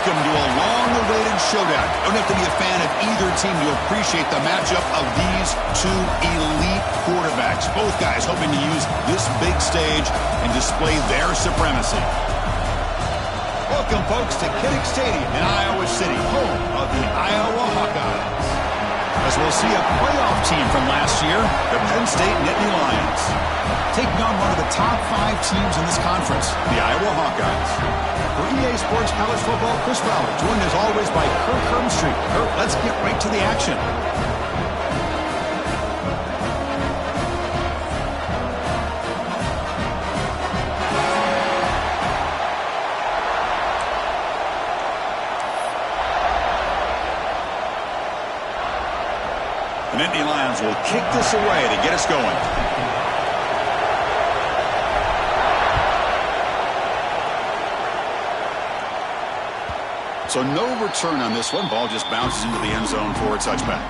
Welcome to a long-awaited showdown. You don't have to be a fan of either team to appreciate the matchup of these two elite quarterbacks. Both guys hoping to use this big stage and display their supremacy. Welcome, folks, to Kinnick Stadium in Iowa City, home of the Iowa Hawkeyes. As we'll see a playoff team from last year, the Penn State Nittany Lions, taking on one of the top 5 teams in this conference, the Iowa Hawkeyes. For EA Sports College Football, Chris Fowler, joined as always by Kirk Hermstreet. Kirk, let's get right to the action. The Nittany Lions will kick this away to get us going. So no return on this one. Ball just bounces into the end zone for a touchback.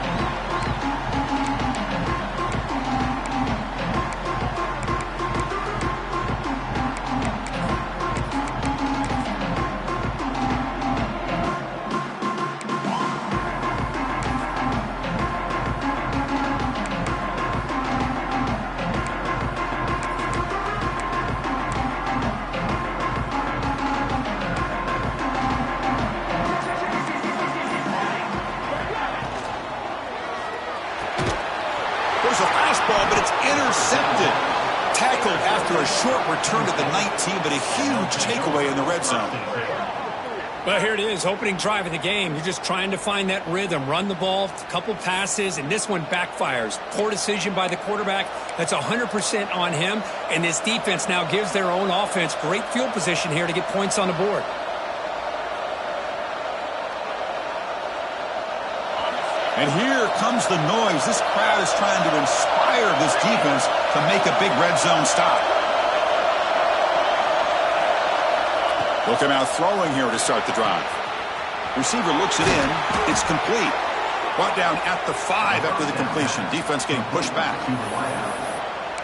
There's a fastball, but it's intercepted. Tackled after a short return to the 19, but a huge takeaway in the red zone. Well, here it is, opening drive of the game. You're just trying to find that rhythm, run the ball, a couple passes, and this one backfires. Poor decision by the quarterback. That's 100% on him, and this defense now gives their own offense great field position here to get points on the board. And here comes the noise. This crowd is trying to inspire this defense to make a big red zone stop. They'll come out throwing here to start the drive. Receiver looks it in. It's complete. Brought down at the 5 after the completion. Defense getting pushed back.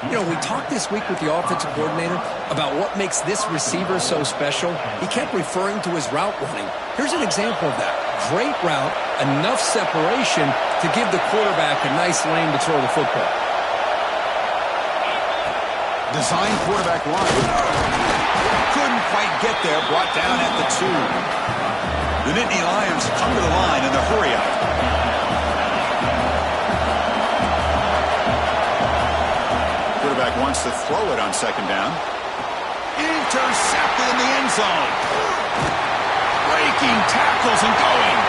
You know, we talked this week with the offensive coordinator about what makes this receiver so special. He kept referring to his route running. Here's an example of that. Great route, enough separation to give the quarterback a nice lane to throw the football. Design quarterback run. Couldn't quite get there. Brought down at the 2. The Nittany Lions come to the line in the hurry-up. Quarterback wants to throw it on second down. Intercepted in the end zone. Breaking tackles and going.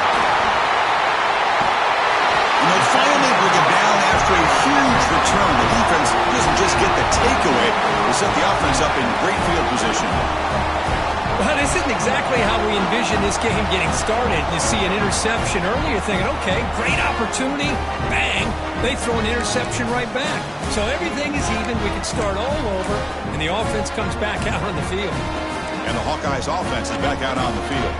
And they'll finally bring it down after a huge return. The defense doesn't just get the takeaway. They set the offense up in great field position. Well, this isn't exactly how we envision this game getting started. You see an interception early, you're thinking, okay, great opportunity. Bang. They throw an interception right back. So everything is even. We can start all over, and the offense comes back out on the field. And the Hawkeyes offense is back out on the field.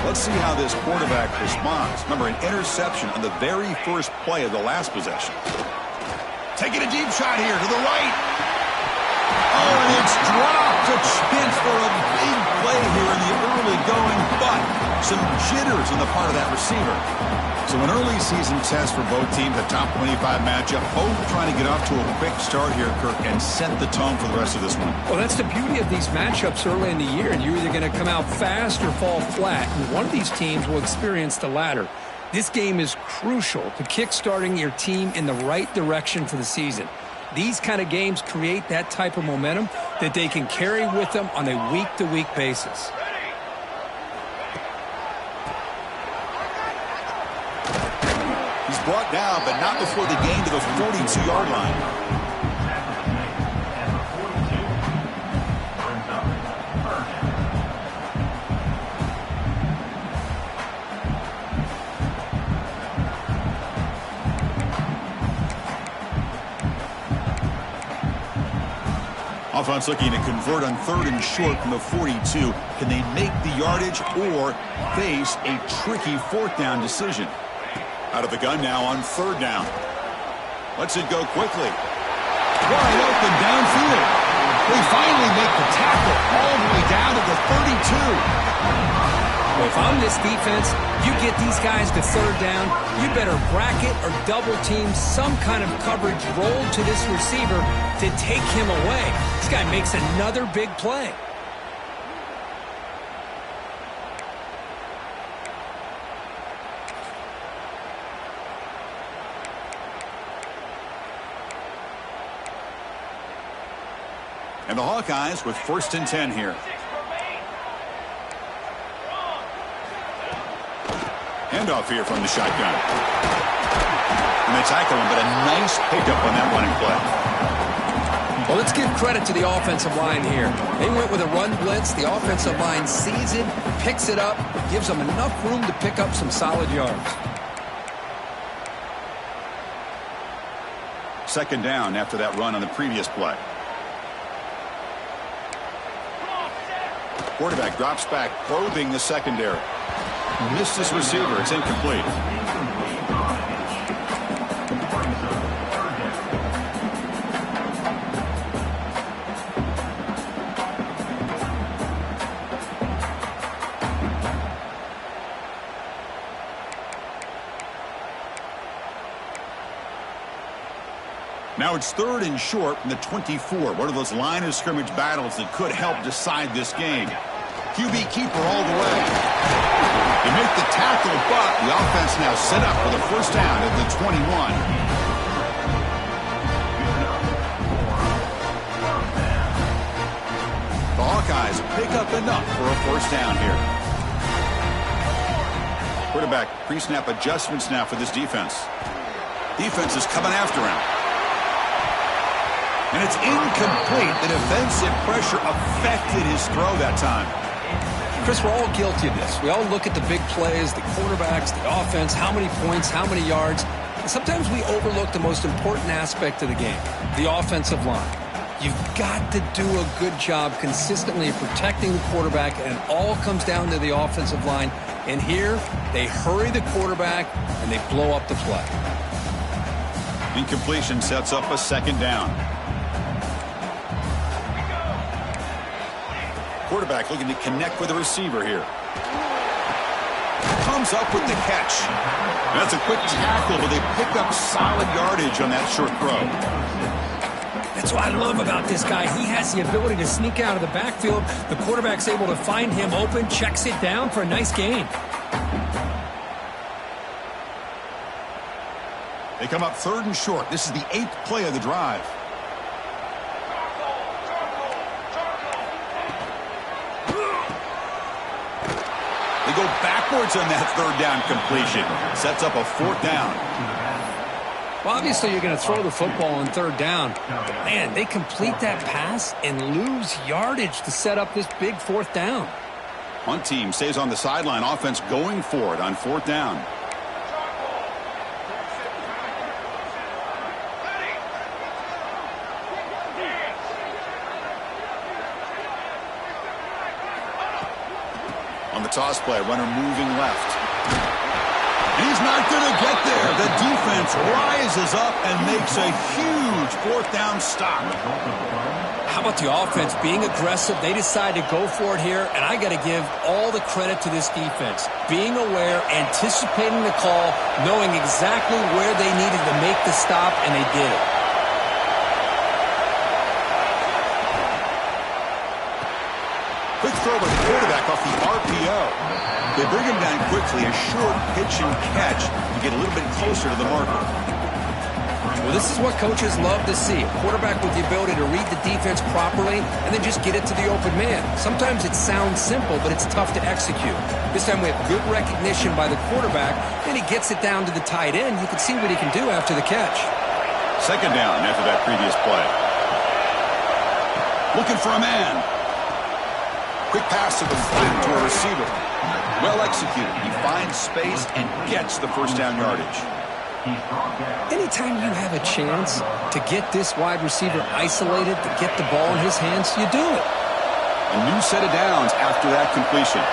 Let's see how this quarterback responds. Remember, an interception on the very first play of the last possession. Taking a deep shot here to the right. Oh, and it's dropped. A chance for a big play here in the early going, but some jitters on the part of that receiver. So an early season test for both teams, a top 25 matchup. Both trying to get off to a quick start here, Kirk, and set the tone for the rest of this one. Well, that's the beauty of these matchups early in the year, and you're either going to come out fast or fall flat, and one of these teams will experience the latter. This game is crucial to kick-starting your team in the right direction for the season. These kind of games create that type of momentum that they can carry with them on a week-to-week basis. Brought down, but not before the gain to the 42-yard line. Offense looking to convert on 3rd and short from the 42. Can they make the yardage or face a tricky 4th down decision? Out of the gun now on 3rd down. Lets it go quickly. Wide open downfield. They finally make the tackle all the way down to the 32. Well, if I'm this defense, you get these guys to third down, you better bracket or double team some kind of coverage rolled to this receiver to take him away. This guy makes another big play. And the Hawkeyes with 1st and 10 here. Handoff here from the shotgun. And they tackle him, but a nice pickup on that running play. Well, let's give credit to the offensive line here. They went with a run blitz. The offensive line sees it, picks it up, gives them enough room to pick up some solid yards. 2nd down after that run on the previous play. Quarterback drops back, probing the secondary. Missed his receiver. It's incomplete. Now it's 3rd and short from the 24. One of those line of scrimmage battles that could help decide this game. QB keeper all the way. They make the tackle, but the offense now set up for the 1st down at the 21. The Hawkeyes pick up enough for a 1st down here. Quarterback pre-snap adjustments now for this defense. Defense is coming after him. And it's incomplete. The defensive pressure affected his throw that time. Chris, we're all guilty of this. We all look at the big plays, the quarterbacks, the offense, how many points, how many yards. And sometimes we overlook the most important aspect of the game, the offensive line. You've got to do a good job consistently protecting the quarterback, and it all comes down to the offensive line. And here, they hurry the quarterback, and they blow up the play. Incompletion sets up a 2nd down. Quarterback looking to connect with the receiver here. Comes up with the catch. That's a quick tackle, but they pick up solid yardage on that short throw. That's what I love about this guy. He has the ability to sneak out of the backfield. The quarterback's able to find him open, checks it down for a nice gain. They come up 3rd and short. This is the 8th play of the drive. They go backwards on that 3rd down completion. Sets up a 4th down. Well, obviously you're going to throw the football on 3rd down. Man, they complete that pass and lose yardage to set up this big 4th down. Punt team stays on the sideline. Offense going for it on 4th down. On the toss play, runner moving left. He's not going to get there. The defense rises up and makes a huge 4th down stop. How about the offense being aggressive? They decide to go for it here, and I got to give all the credit to this defense. Being aware, anticipating the call, knowing exactly where they needed to make the stop, and they did it. Quick throw by the quarterback off the RPO. They bring him down quickly, a short pitch and catch to get a little bit closer to the marker. Well, this is what coaches love to see. A quarterback with the ability to read the defense properly and then just get it to the open man. Sometimes it sounds simple, but it's tough to execute. This time we have good recognition by the quarterback, and he gets it down to the tight end. You can see what he can do after the catch. 2nd down after that previous play. Looking for a man. Quick pass to the flat to a receiver. Well executed. He finds space and gets the 1st down yardage. Anytime you have a chance to get this wide receiver isolated, to get the ball in his hands, you do it. A new set of downs after that completion.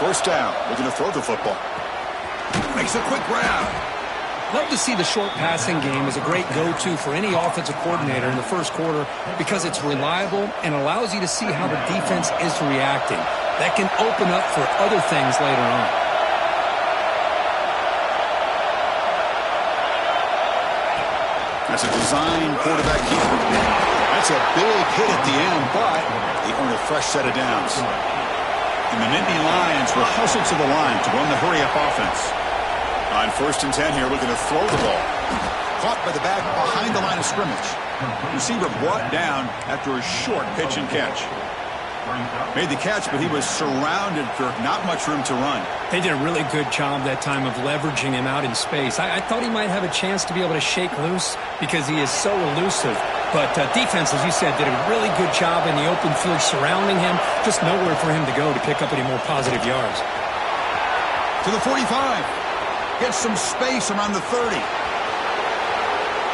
First down. Looking to throw the football. Makes a quick grab. Love to see the short passing game as a great go-to for any offensive coordinator in the first quarter because it's reliable and allows you to see how the defense is reacting. That can open up for other things later on. That's a design quarterback keeper. That's a big hit at the end, but they earn a fresh set of downs. And the Nittany Lions will hustle to the line to run the hurry-up offense. On 1st and 10 here, looking to throw the ball. Caught by the back behind the line of scrimmage. Receiver brought down after a short pitch and catch. Made the catch, but he was surrounded for not much room to run. They did a really good job that time of leveraging him out in space. I thought he might have a chance to be able to shake loose because he is so elusive. But defense, as you said, did a really good job in the open field surrounding him. Just nowhere for him to go to pick up any more positive yards. To the 45. Gets some space around the 30.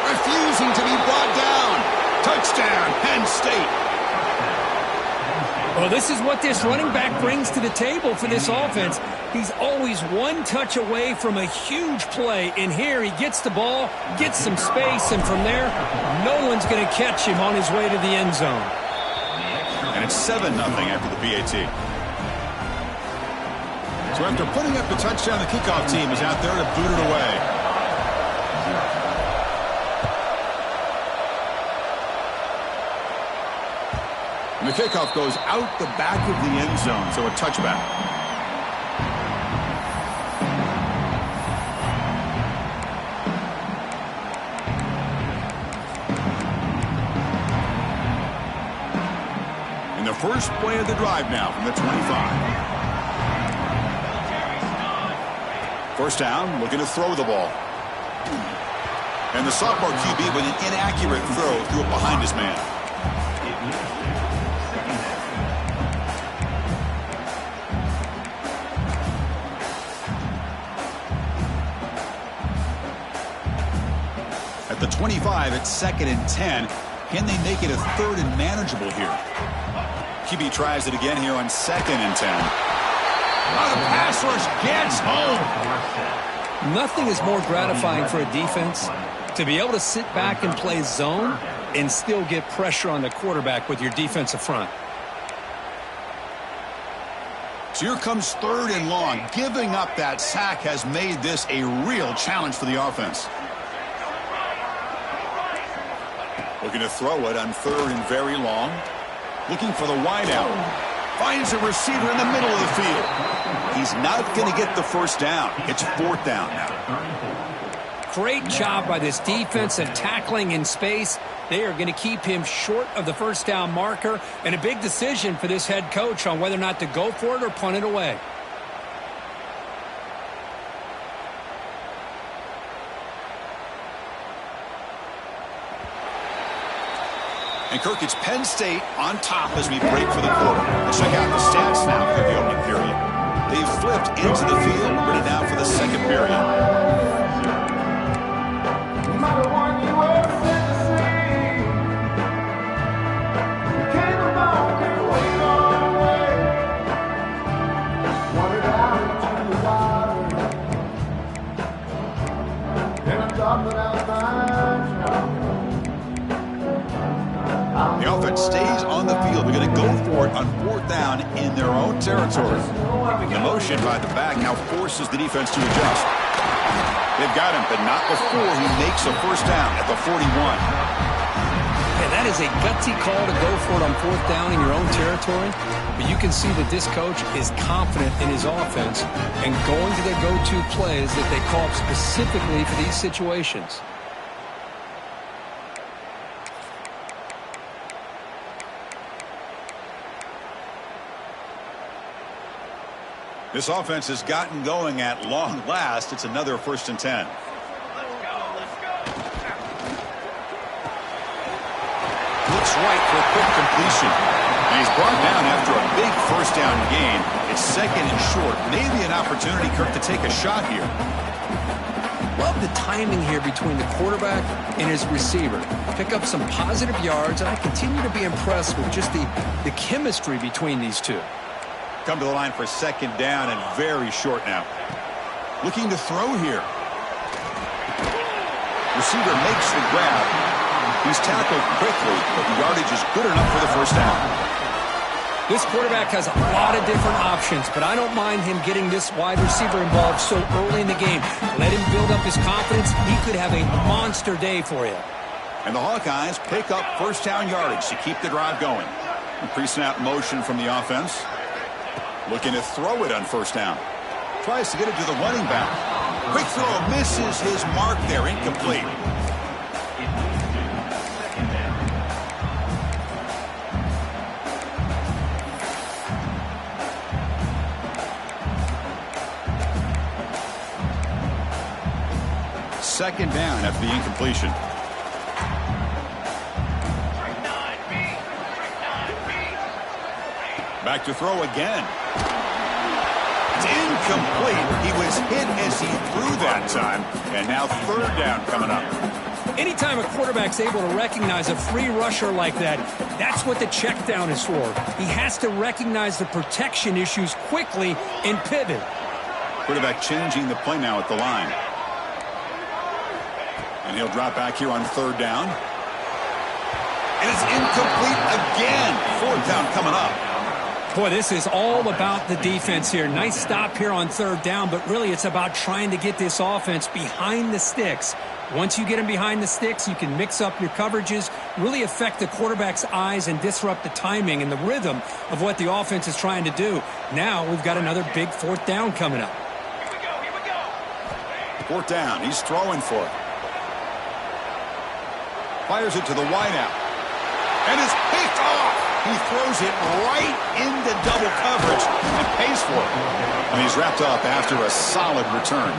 Refusing to be brought down. Touchdown, Penn State. Well, this is what this running back brings to the table for this offense. He's always one touch away from a huge play. And here he gets the ball, gets some space, and from there, no one's going to catch him on his way to the end zone. And it's 7-0 after the PAT. So after putting up the touchdown, the kickoff team is out there to boot it away. And the kickoff goes out the back of the end zone, so a touchback. And the first play of the drive now from the 25. First down, looking to throw the ball. And the sophomore QB with an inaccurate throw threw it behind his man. At the 25, it's 2nd and 10. Can they make it a 3rd and manageable here? QB tries it again here on 2nd and 10. Oh, the pass rush gets home. Nothing is more gratifying for a defense to be able to sit back and play zone and still get pressure on the quarterback with your defensive front. So here comes 3rd and long. Giving up that sack has made this a real challenge for the offense. Looking to throw it on 3rd and very long. Looking for the wide out. Finds a receiver in the middle of the field. He's not going to get the first down. It's 4th down now. Great job by this defense of tackling in space. They are going to keep him short of the first down marker, and a big decision for this head coach on whether or not to go for it or punt it away. And Kirk, it's Penn State on top as we break for the quarter. Let's check out the stats now for the opening period. They've flipped into the field, ready now for the 2nd period. The offense stays on the field. We're going to go for it on 4th down in their own territory. The motion by the back now forces the defense to adjust. They've got him, but not before he makes a first down at the 41. Yeah, that is a gutsy call to go for it on 4th down in your own territory. But you can see that this coach is confident in his offense and going to their go-to plays that they call specifically for these situations. This offense has gotten going at long last. It's another 1st and 10. Looks right for a quick completion. And he's brought down after a big first down gain. It's 2nd and short. Maybe an opportunity, Kirk, to take a shot here. Love the timing here between the quarterback and his receiver. Pick up some positive yards, and I continue to be impressed with just the chemistry between these two. come to the line for second down and very short now. Looking to throw here. Receiver makes the grab. He's tackled quickly, but the yardage is good enough for the first down. This quarterback has a lot of different options, but I don't mind him getting this wide receiver involved so early in the game. Let him build up his confidence. He could have a monster day for you. And the Hawkeyes pick up first down yardage to keep the drive going. Pre-snap motion from the offense. Looking to throw it on first down. Tries to get it to the running back. Quick throw, misses his mark there, incomplete. Second down after the incompletion. Back to throw again. It's incomplete. He was hit as he threw that time. And now third down coming up. Anytime a quarterback's able to recognize a free rusher like that, that's what the check down is for. He has to recognize the protection issues quickly and pivot. Quarterback changing the play now at the line. And he'll drop back here on third down. And it's incomplete again. Fourth down coming up. Boy, this is all about the defense here. Nice stop here on third down, but really it's about trying to get this offense behind the sticks. Once you get them behind the sticks, you can mix up your coverages, really affect the quarterback's eyes and disrupt the timing and the rhythm of what the offense is trying to do. Now we've got another big fourth down coming up. Here we go. Fourth down. He's throwing for it. Fires it to the wideout. And is picked off. He throws it right into double coverage and pays for it. And he's wrapped up after a solid return.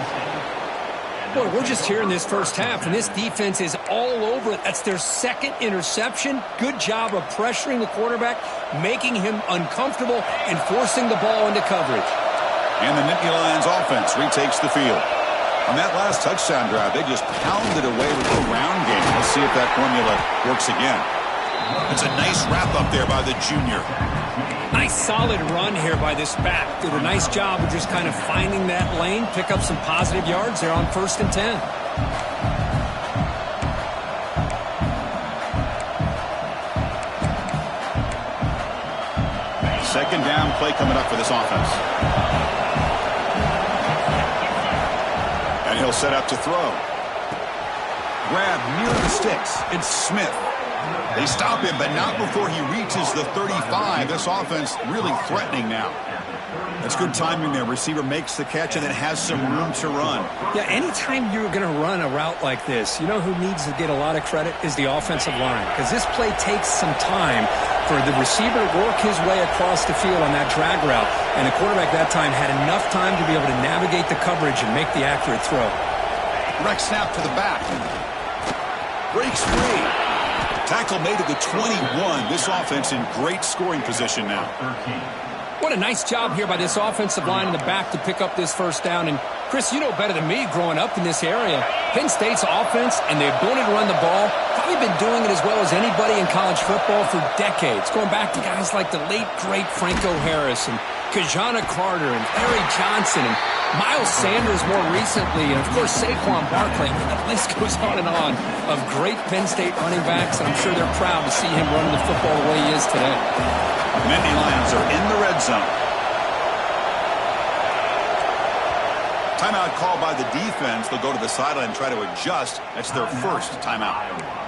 Boy, we're just here in this first half, and this defense is all over it. That's their second interception. Good job of pressuring the quarterback, making him uncomfortable, and forcing the ball into coverage. And the Nittany Lions offense retakes the field. On that last touchdown drive, they just pounded away with the ground game. Let's see if that formula works again. It's a nice wrap-up there by the junior. Nice solid run here by this back. Did a nice job of just kind of finding that lane, pick up some positive yards there on 1st and 10. Second down play coming up for this offense. And he'll set up to throw. Grab near the sticks. It's Smith. They stop him, but not before he reaches the 35. This offense really threatening now. That's good timing there. Receiver makes the catch and then has some room to run. Yeah, anytime you're going to run a route like this, you know who needs to get a lot of credit is the offensive line. Because this play takes some time for the receiver to work his way across the field on that drag route. And the quarterback that time had enough time to be able to navigate the coverage and make the accurate throw. Direct snap to the back. Breaks free. Tackle made at the 21. This offense in great scoring position now. What a nice job here by this offensive line in the back to pick up this first down. And, Chris, you know better than me growing up in this area, Penn State's offense and the ability to run the ball, probably been doing it as well as anybody in college football for decades, going back to guys like the late, great Franco Harris and Kajana Carter and Larry Johnson and Miles Sanders more recently, and, of course, Saquon Barkley. The list goes on and on of great Penn State running backs, and I'm sure they're proud to see him running the football the way he is today. The Nittany Lions are in the red zone. Timeout called by the defense. They'll go to the sideline and try to adjust. That's their first timeout.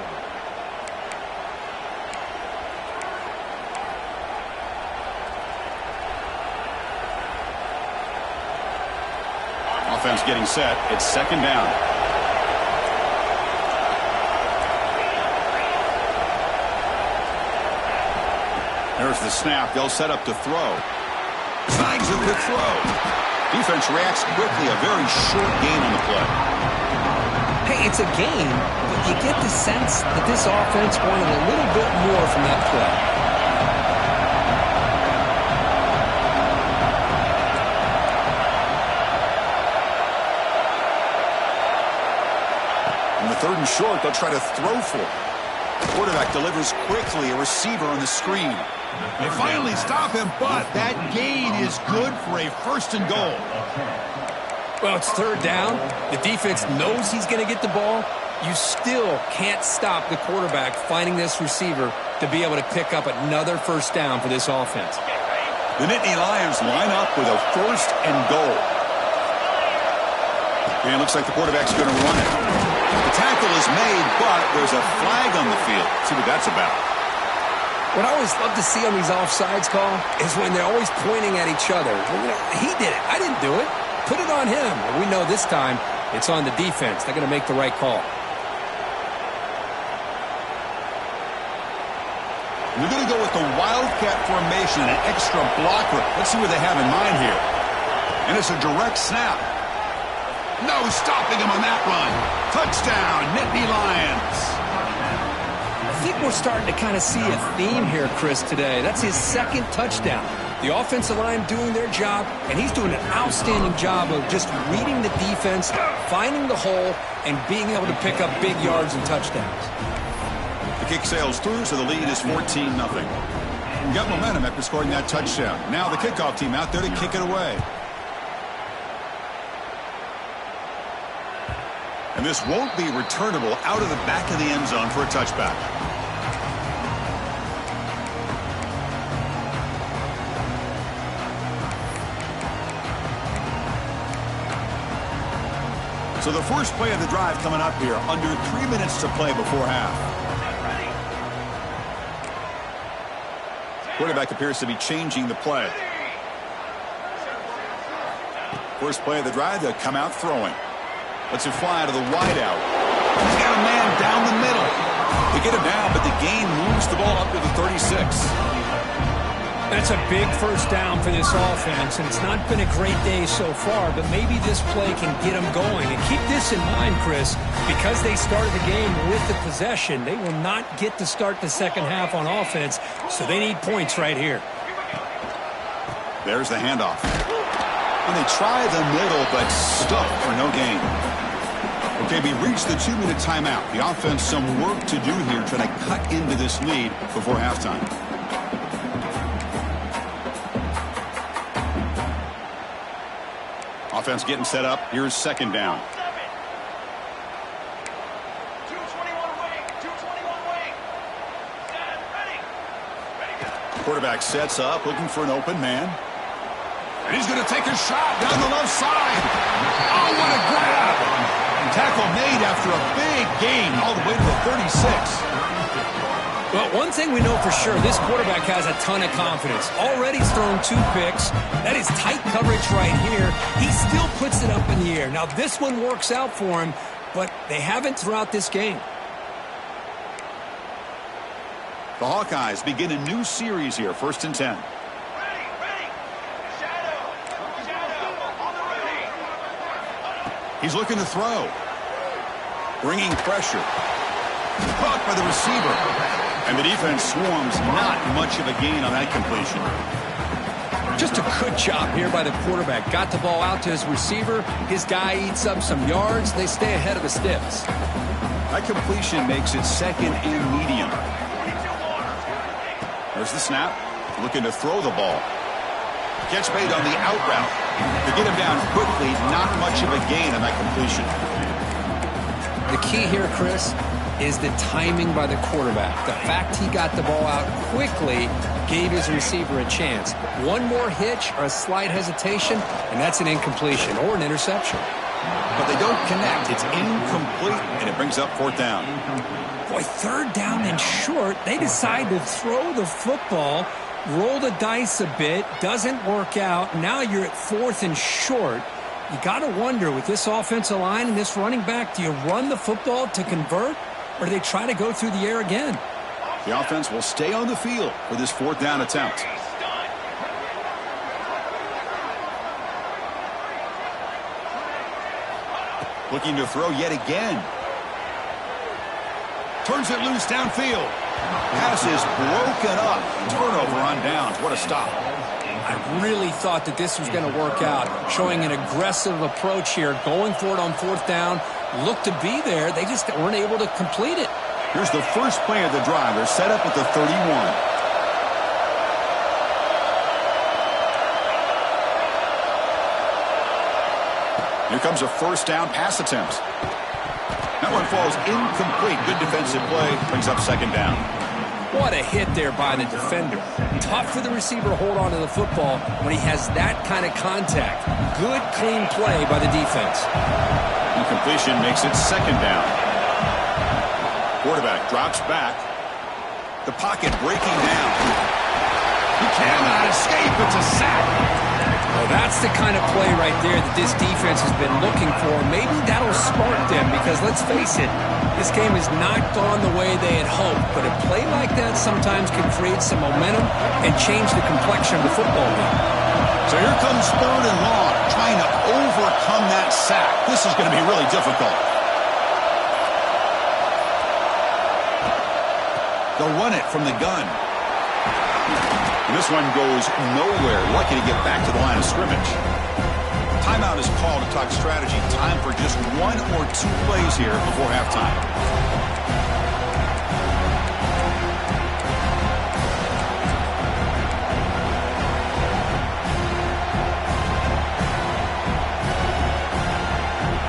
Offense getting set. It's second down. There's the snap. They'll set up to throw. Snags it with throw. Defense reacts quickly. A very short gain on the play. Hey, it's a game, but you get the sense that this offense wanted a little bit more from that play. Third and short, they'll try to throw for it. Quarterback delivers quickly, a receiver on the screen. They finally stop him, but that gain is good for a 1st and goal. Well, it's 3rd down. The defense knows he's going to get the ball. You still can't stop the quarterback finding this receiver to be able to pick up another 1st down for this offense. The Nittany Lions line up with a 1st and goal. And it looks like the quarterback's going to run it. The tackle is made, but there's a flag on the field. See what that's about. What I always love to see on these offsides call is when they're always pointing at each other. Well, you know, he did it. I didn't do it. Put it on him. Well, we know this time it's on the defense. They're going to make the right call. We're going to go with the Wildcat formation, an extra blocker. Let's see what they have in mind here. And it's a direct snap. No stopping him on that run. Touchdown, Nittany Lions. I think we're starting to kind of see a theme here, Chris, today. That's his 2nd touchdown. The offensive line doing their job, and he's doing an outstanding job of just reading the defense, finding the hole, and being able to pick up big yards and touchdowns. The kick sails through, so the lead is 14-0. Got momentum after scoring that touchdown. Now the kickoff team out there to kick it away. And this won't be returnable out of the back of the end zone for a touchback. So the first play of the drive coming up here, under 3 minutes to play before half. Quarterback appears to be changing the play. First play of the drive, they'll come out throwing. Lets it fly to the wideout. He's got a man down the middle. They get him down, but the gain moves the ball up to the 36. That's a big 1st down for this offense, and it's not been a great day so far, but maybe this play can get them going. And keep this in mind, Chris, because they started the game with the possession, they will not get to start the 2nd half on offense, so they need points right here. There's the handoff. And they try the middle, but stuck for no gain. Okay, we reached the 2-minute timeout. The offense some work to do here, trying to cut into this lead before halftime. Offense getting set up. Here's 2nd down. Quarterback sets up, looking for an open man. And he's going to take a shot down the left side. Oh, what a grab. Tackle made after a big gain all the way to the 36. Well, one thing we know for sure, this quarterback has a ton of confidence. Already thrown 2 picks. That is tight coverage right here. He still puts it up in the air. Now, this one works out for him, but they haven't throughout this game. The Hawkeyes begin a new series here, 1st and 10. He's looking to throw. Bringing pressure. Caught by the receiver. And the defense swarms, not much of a gain on that completion. Just a good job here by the quarterback. Got the ball out to his receiver. His guy eats up some yards. They stay ahead of the Stiffs. That completion makes it 2nd and medium. There's the snap. Looking to throw the ball. Catch made on the out route. To get him down quickly, not much of a gain on that completion. The key here, Chris, is the timing by the quarterback. The fact he got the ball out quickly gave his receiver a chance. One more hitch or a slight hesitation, and that's an incompletion or an interception. But they don't connect. It's incomplete, and it brings up 4th down. Boy, 3rd down and short. They decide to throw the football, roll the dice a bit, doesn't work out. Now you're at 4th and short. You got to wonder, with this offensive line and this running back, do you run the football to convert, or do they try to go through the air again? The offense will stay on the field for this 4th down attempt. Looking to throw yet again. Turns it loose downfield. Pass is broken up. Turnover on downs. What a stop. I really thought that this was going to work out, showing an aggressive approach here, going for it on 4th down. Looked to be there. They just weren't able to complete it. Here's the first play of the drive. They're set up at the 31. Here comes a first down pass attempt. That one falls incomplete. Good defensive play. Brings up second down. What a hit there by the defender. Tough for the receiver to hold on to the football when he has that kind of contact. Good, clean play by the defense. Incompletion makes it second down. Quarterback drops back. The pocket breaking down. He cannot escape. It's a sack. Well, that's the kind of play right there that this defense has been looking for. Maybe that'll spark them because, let's face it, this game has not gone the way they had hoped. But a play like that sometimes can create some momentum and change the complexion of the football game. So here comes third and long, trying to overcome that sack. This is going to be really difficult. They'll run it from the gun. This one goes nowhere. Lucky to get back to the line of scrimmage. Timeout is called to talk strategy. Time for just one or two plays here before halftime.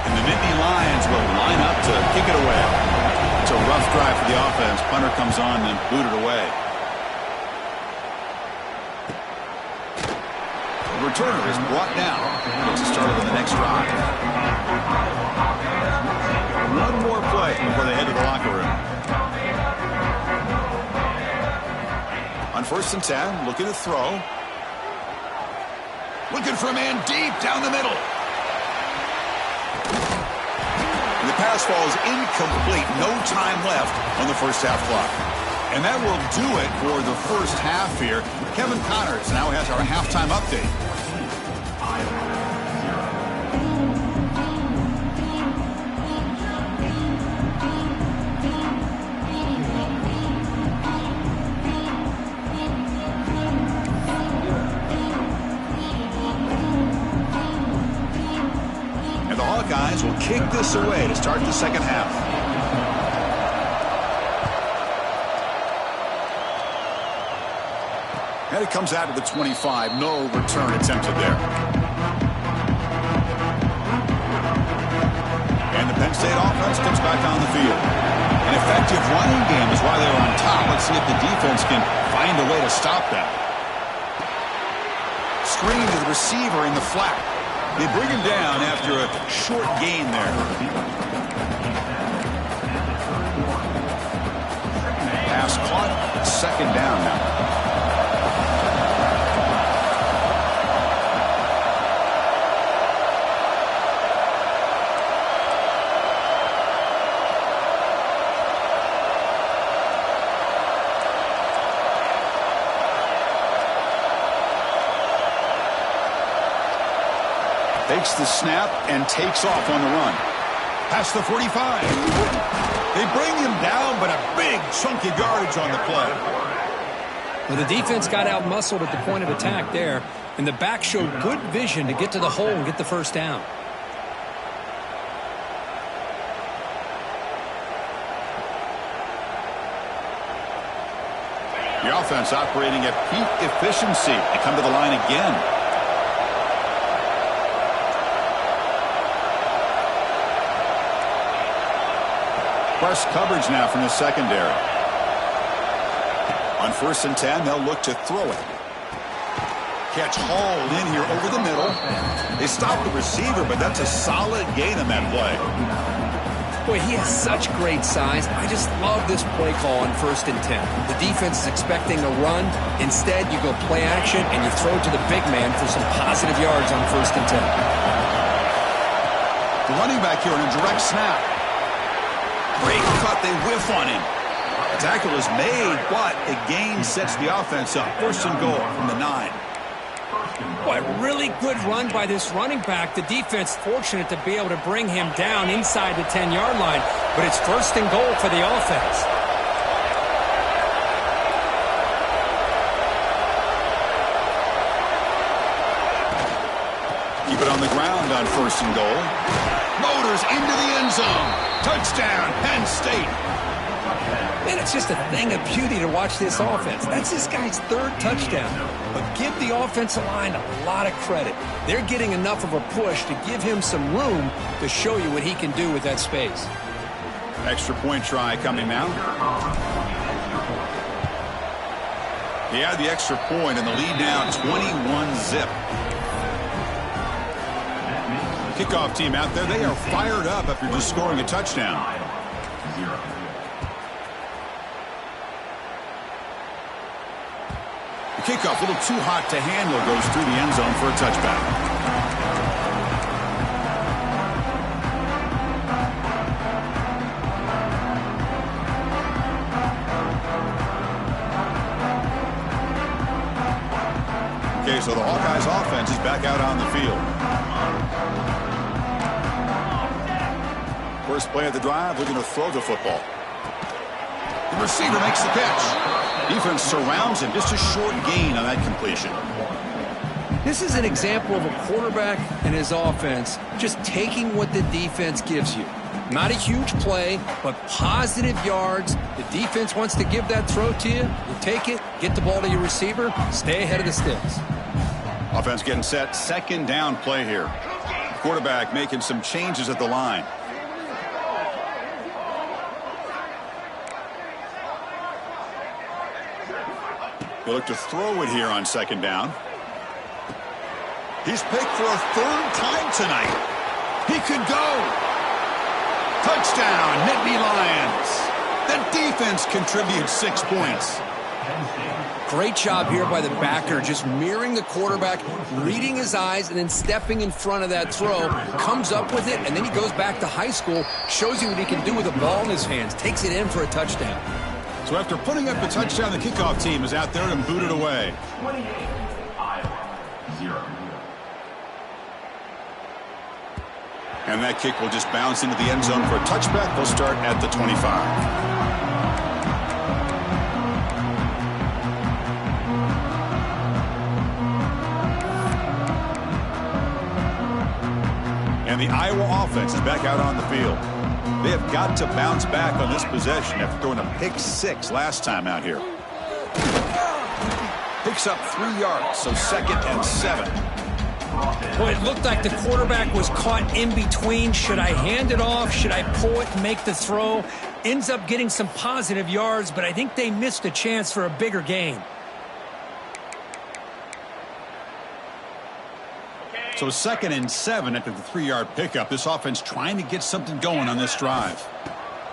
And the Nittany Lions will line up to kick it away. It's a rough drive for the offense. Punter comes on and booted away. Returner is brought down. Gets a start on the next drive. One more play before they head to the locker room. On 1st and 10, looking to throw. Looking for a man deep down the middle. And the pass falls incomplete. No time left on the first half clock. And that will do it for the first half here. Kevin Connors now has our halftime update. And the Hawkeyes will kick this away to start the second half. And it comes out to the 25. No return attempted there. And the Penn State offense comes back on the field. An effective running game is why they were on top. Let's see if the defense can find a way to stop that. Screen to the receiver in the flat. They bring him down after a short gain there. Pass caught. Second down now. Takes the snap and takes off on the run. Past the 45. They bring him down, but a big chunk of yardage on the play. Well, the defense got out-muscled at the point of attack there, and the back showed good vision to get to the hole and get the first down. The offense operating at peak efficiency. They come to the line again. Press coverage now from the secondary. On 1st and 10, they'll look to throw it. Catch hauled in here over the middle. They stop the receiver, but that's a solid gain on that play. Boy, he has such great size. I just love this play call on 1st and 10. The defense is expecting a run. Instead, you go play action, and you throw to the big man for some positive yards on 1st and 10. The running back here in a direct snap. Great cut, they whiff on him. A tackle is made, but a gain sets the offense up. 1st and goal from the 9. Boy, really good run by this running back. The defense fortunate to be able to bring him down inside the 10-yard line, but it's 1st and goal for the offense. Keep it on the ground on 1st and goal. Motors into the end zone. Touchdown, Penn State. Man, it's just a thing of beauty to watch this offense. That's this guy's third touchdown. But give the offensive line a lot of credit. They're getting enough of a push to give him some room to show you what he can do with that space. Extra point try coming now. He had the extra point and the lead now 21-zip. Kickoff team out there, they are fired up after just scoring a touchdown. The kickoff, a little too hot to handle, goes through the end zone for a touchback. Okay, so the Hawkeyes offense is back out on the field. First play of the drive, looking to throw the football. The receiver makes the catch. Defense surrounds him. Just a short gain on that completion. This is an example of a quarterback and his offense just taking what the defense gives you. Not a huge play, but positive yards. The defense wants to give that throw to you. You take it, get the ball to your receiver, stay ahead of the sticks. Offense getting set. Second down play here. Quarterback making some changes at the line. He'll look to throw it here on second down. He's picked for a third time tonight. He could go. Touchdown, Nittany Lions. The defense contributes 6 points. Great job here by the backer, just mirroring the quarterback, reading his eyes, and then stepping in front of that throw, comes up with it, and then he goes back to high school, shows you what he can do with the ball in his hands, takes it in for a touchdown. So after putting up the touchdown, the kickoff team is out there and booted away. 28, Iowa, 0. And that kick will just bounce into the end zone for a touchback. They'll start at the 25. And the Iowa offense is back out on the field. They have got to bounce back on this possession after throwing a pick 6 last time out here. Picks up 3 yards, so 2nd and 7. Well, it looked like the quarterback was caught in between. Should I hand it off? Should I pull it and make the throw? Ends up getting some positive yards, but I think they missed a chance for a bigger gain. So 2nd and 7 after the 3-yard pickup. This offense trying to get something going on this drive.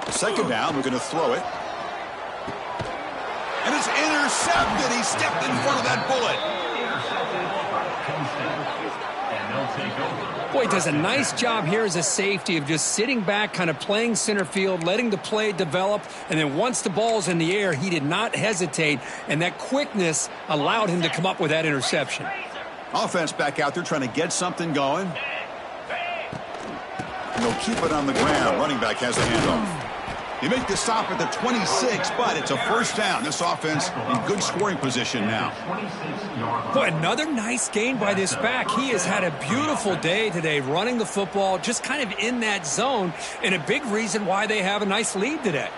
Second down, we're going to throw it. And it's intercepted. He stepped in front of that bullet. Boy, does a nice job here as a safety of just sitting back, kind of playing center field, letting the play develop, and then once the ball's in the air, he did not hesitate, and that quickness allowed him to come up with that interception. Offense back out there trying to get something going. And they'll keep it on the ground. Running back has the handoff. They make the stop at the 26, but it's a first down. This offense in good scoring position now. Boy, another nice gain by this back. He has had a beautiful day today running the football, just kind of in that zone, and a big reason why they have a nice lead today.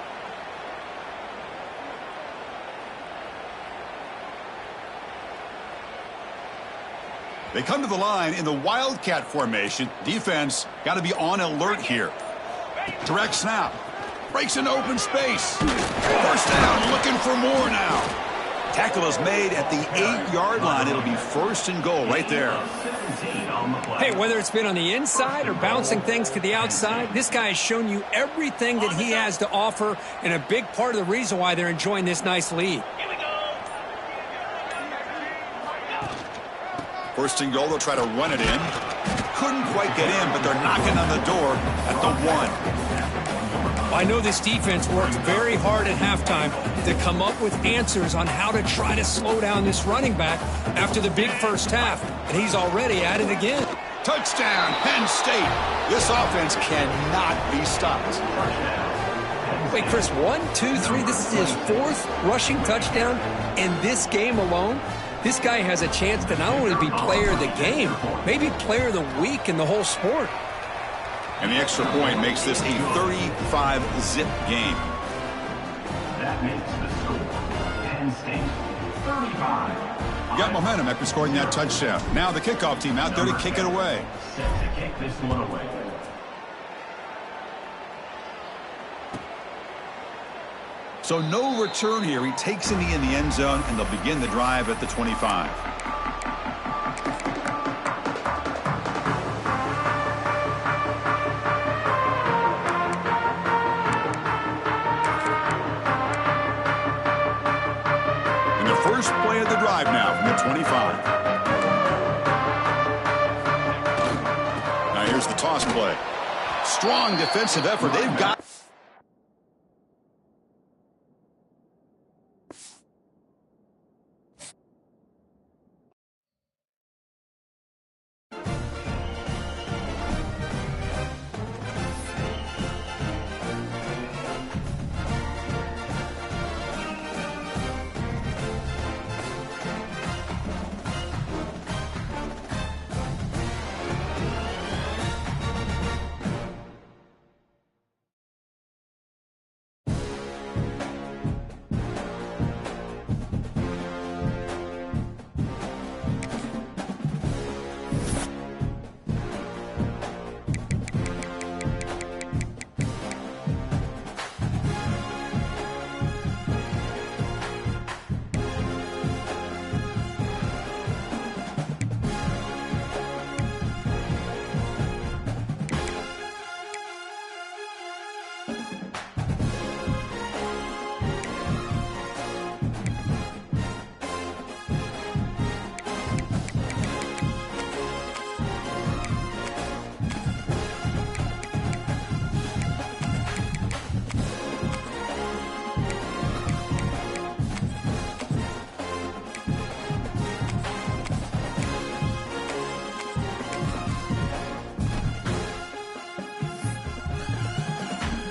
They come to the line in the Wildcat formation. Defense got to be on alert here. Direct snap. Breaks into open space. First down, looking for more now. Tackle is made at the 8-yard line. It'll be 1st and goal right there. Hey, whether it's been on the inside or bouncing things to the outside, this guy has shown you everything that he has to offer, and a big part of the reason why they're enjoying this nice lead. 1st and goal, they'll try to run it in. Couldn't quite get in, but they're knocking on the door at the 1. I know this defense worked very hard at halftime to come up with answers on how to try to slow down this running back after the big first half, and he's already at it again. Touchdown, Penn State. This offense cannot be stopped. Wait, Chris, 1, 2, 3, this is his 4th rushing touchdown in this game alone. This guy has a chance to not only be player of the game, maybe player of the week in the whole sport. And the extra point makes this a 35-zip game. That makes the score Penn State 35. Got momentum after scoring that touchdown. Now the kickoff team out there to kick it away. Set to kick this one away. So no return here. He takes it in the end zone, and they'll begin the drive at the 25. And the first play of the drive now from the 25. Now here's the toss play. Strong defensive effort. They've got...